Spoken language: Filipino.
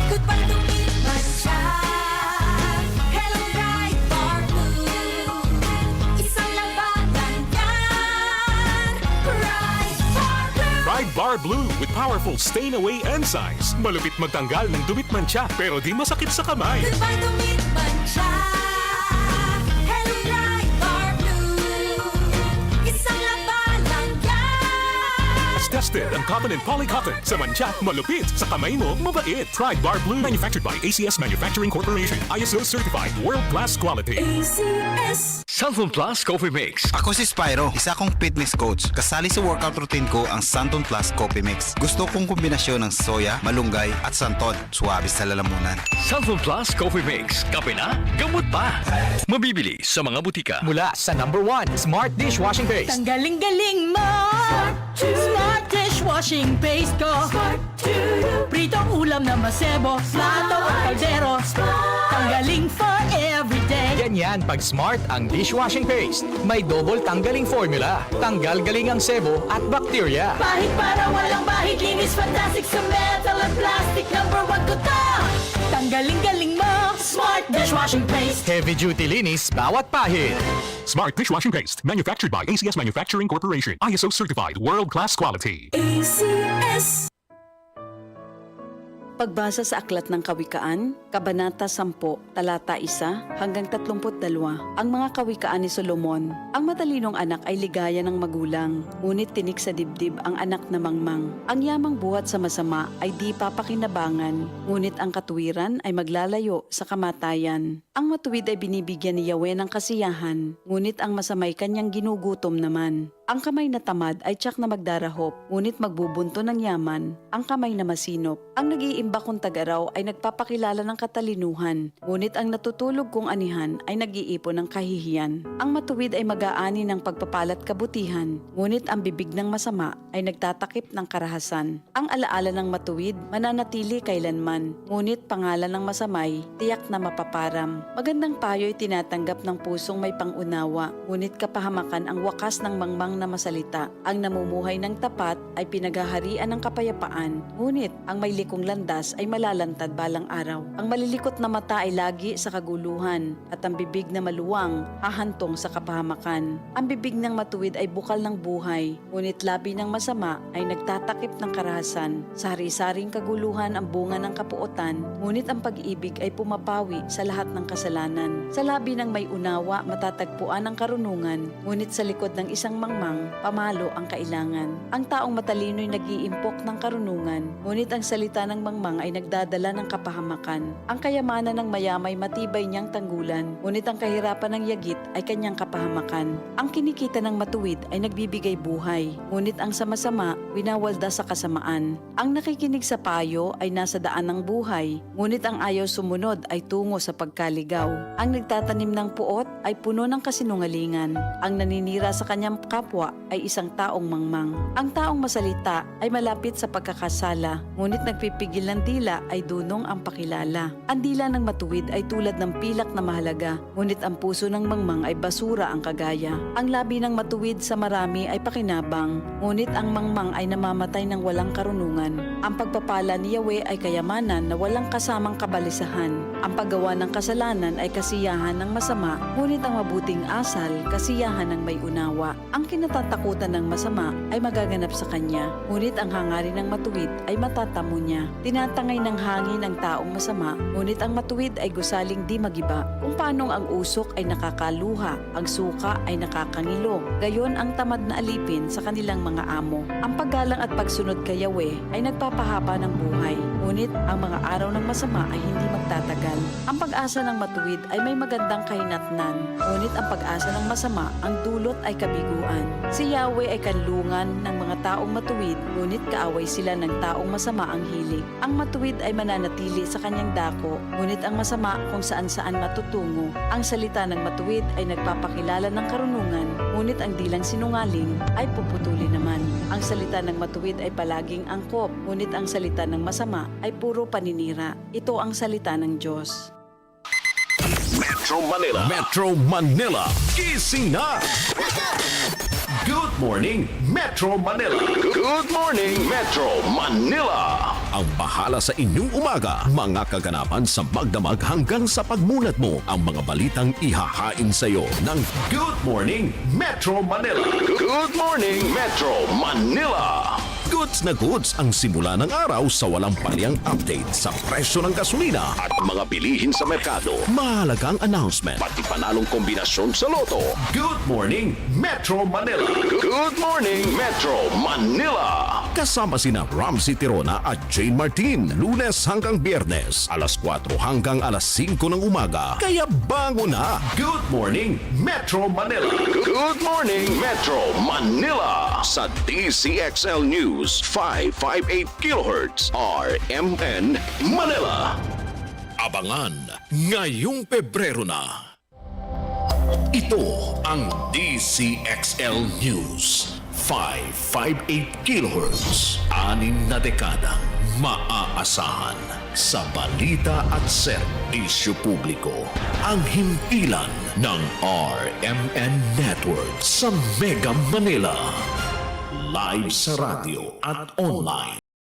Goodbye lumipas siya. Hello Ride Bar Blue. Isang labanan yan. Ride Bar Blue. Ride Bar Blue with powerful stain-away enzymes. Malupit magtanggal ng dumit mancha pero di masakit sa kamay. Goodbye lumipas siya. Hello Ride Bar Blue. Isang labanan yan. As tested ang cotton and polycotton. Sa mancha, malupit. Sa kamay mo, mabait. Ride Bar Blue. Manufactured by ACS Manufacturing Corporation. ISO certified. World-class quality. ACS. Santon Plus Coffee Mix. Ako si Spyro, isa kong fitness coach. Kasali sa workout routine ko ang Santon Plus Coffee Mix. Gusto kong kombinasyon ng soya, malunggay at santon. Suwabe sa lalamunan. Santon Plus Coffee Mix. Kape na, gamot pa. Mabibili sa mga butika. Mula sa #1 Smart Dishwashing Paste. Tanggaling-galing mo. Smart dishwashing paste ko. Pritong ulam na masebo. Plato at kaldero. Tanggaling for everyday. Ganyan pag Smart ang dishwashing paste. May double tanggaling formula. Tanggal galing ang sebo at bakterya. Bahid para walang bahid. Linis fantastic sa metal at plastic. #1 ko to. Tanggaling-galing mo. Smart dishwashing paste. Heavy duty linis bawat pahid. Smart Dishwashing Paste. Manufactured by ACS Manufacturing Corporation. ISO certified. World-class quality. ACS. Pagbasa sa Aklat ng Kawikaan, Kabanata 10, Talata 1 hanggang 32. Ang mga kawikaan ni Solomon. Ang matalinong anak ay ligaya ng magulang, ngunit tinik sa dibdib ang anak na mangmang. Ang yamang buhat sa masama ay di papakinabangan, ngunit ang katuwiran ay maglalayo sa kamatayan. Ang matuwid ay binibigyan ni Yahweh ng kasiyahan, ngunit ang masamay kanyang ginugutom naman. Ang kamay na tamad ay tiyak na magdarahop, ngunit magbubunto ng yaman ang kamay na masinop. Ang nag-iimba kong tagaraw ay nagpapakilala ng katalinuhan, ngunit ang natutulog kong anihan ay nag-iipon ng kahihiyan. Ang matuwid ay mag-aani ng pagpapalat kabutihan, ngunit ang bibig ng masama ay nagtatakip ng karahasan. Ang alaala ng matuwid mananatili kailanman, ngunit pangalan ng masamay tiyak na mapaparam. Magandang payo ay tinatanggap ng pusong may pangunawa, ngunit kapahamakan ang wakas ng mangmang na masalita. Ang namumuhay ng tapat ay pinaghaharian ng kapayapaan, ngunit ang may likong landas ay malalantad balang araw. Ang malilikot na mata ay lagi sa kaguluhan, at ang bibig na maluwang hahantong sa kapahamakan. Ang bibig ng matuwid ay bukal ng buhay, ngunit labi ng masama ay nagtatakip ng karahasan. Sa hari-saring kaguluhan ang bunga ng kapuotan, ngunit ang pag-ibig ay pumapawi sa lahat ng kasalanan. Sa labi ng may unawa matatagpuan ang karunungan, ngunit sa likod ng isang mangmang pamalo ang kailangan. Ang taong matalino'y nag-iimpok ng karunungan, ngunit ang salita ng mangmang ay nagdadala ng kapahamakan. Ang kayamanan ng mayamay matibay niyang tanggulan, ngunit ang kahirapan ng yagit ay kanyang kapahamakan. Ang kinikita ng matuwid ay nagbibigay buhay, ngunit ang sama-sama winawalda sa kasamaan. Ang nakikinig sa payo ay nasa daan ng buhay, ngunit ang ayaw sumunod ay tungo sa pagkaligaw. Ang nagtatanim ng puot ay puno ng kasinungalingan. Ang naninira sa kanyang kapwa ay isang taong mangmang. Ang taong masalita ay malapit sa pagkakasala, ngunit nagpipigil ng dila ay dunong ang pakilala. Ang dila ng matuwid ay tulad ng pilak na mahalaga, ngunit ang puso ng mangmang ay basura ang kagaya. Ang labi ng matuwid sa marami ay pakinabang, ngunit ang mangmang ay namamatay ng walang karunungan. Ang pagpapala ni Yahweh ay kayamanan na walang kasamang kabalisahan. Ang paggawa ng kasalanan ay kasiyahan ng masama, ngunit ang mabuting asal, kasiyahan ng may unawa. Ang kinatatakutan ng masama ay magaganap sa kanya, ngunit ang hangarin ng matuwid ay matatamo niya. Tinatangay ng hangin ang taong masama, ngunit ang matuwid ay gusaling di magiba. Kung paanong ang usok ay nakakaluha, ang suka ay nakakangilo, gayon ang tamad na alipin sa kanilang mga amo. Ang paggalang at pagsunod kay Yahweh ay nagpapahaba ng buhay, ngunit ang mga araw ng masama ay hindi magtatagal. Ang pag-asa ng matuwid ay may magandang kahinatnan, ngunit ang pag-asa ng masama ang dulot ay kabiguan. Si Yahweh ay kanlungan ng mga taong matuwid, ngunit kaaway sila ng taong masama ang hilig. Ang matuwid ay mananatili sa kanyang dako, ngunit ang masama kung saan-saan matutungo. Ang salita ng matuwid ay nagpapakilala ng karunungan, ngunit ang dilang sinungaling ay puputuli naman. Ang salita ng matuwid ay palaging angkop, ngunit ang salita ng masama ay puro paninira. Ito ang salita ng Diyos. Metro Manila. Metro Manila. Gising na. Good morning, Metro Manila. Good morning, Metro Manila. ang bahala sa inyong umaga. Mga kaganapan sa magdamag hanggang sa pagmulat mo. Ang mga balitang ihahain sa iyo ng Good Morning Metro Manila. Good morning, Metro Manila! Goods na goods ang simula ng araw sa walang paliyang update sa presyo ng gasolina At mga bilihin sa merkado, mahalagang announcement. pati panalong kombinasyon sa loto. Good Morning Metro Manila. Good morning, Metro Manila! Kasama sina Ramsey Tirona at Jane Martin. Lunes hanggang Biyernes, alas 4 hanggang alas 5 ng umaga. Kaya bango na! Good Morning Metro Manila. Good morning, Metro Manila! Sa DCXL News 558 kHz RMN Manila. Abangan ngayong Pebrero na. Ito ang DCXL News 558 kHz. 6 na dekadang maaasahan sa balita at serbisyo publiko. Ang himpilan ng RMN Network sa Mega Manila. Live sa radyo at online.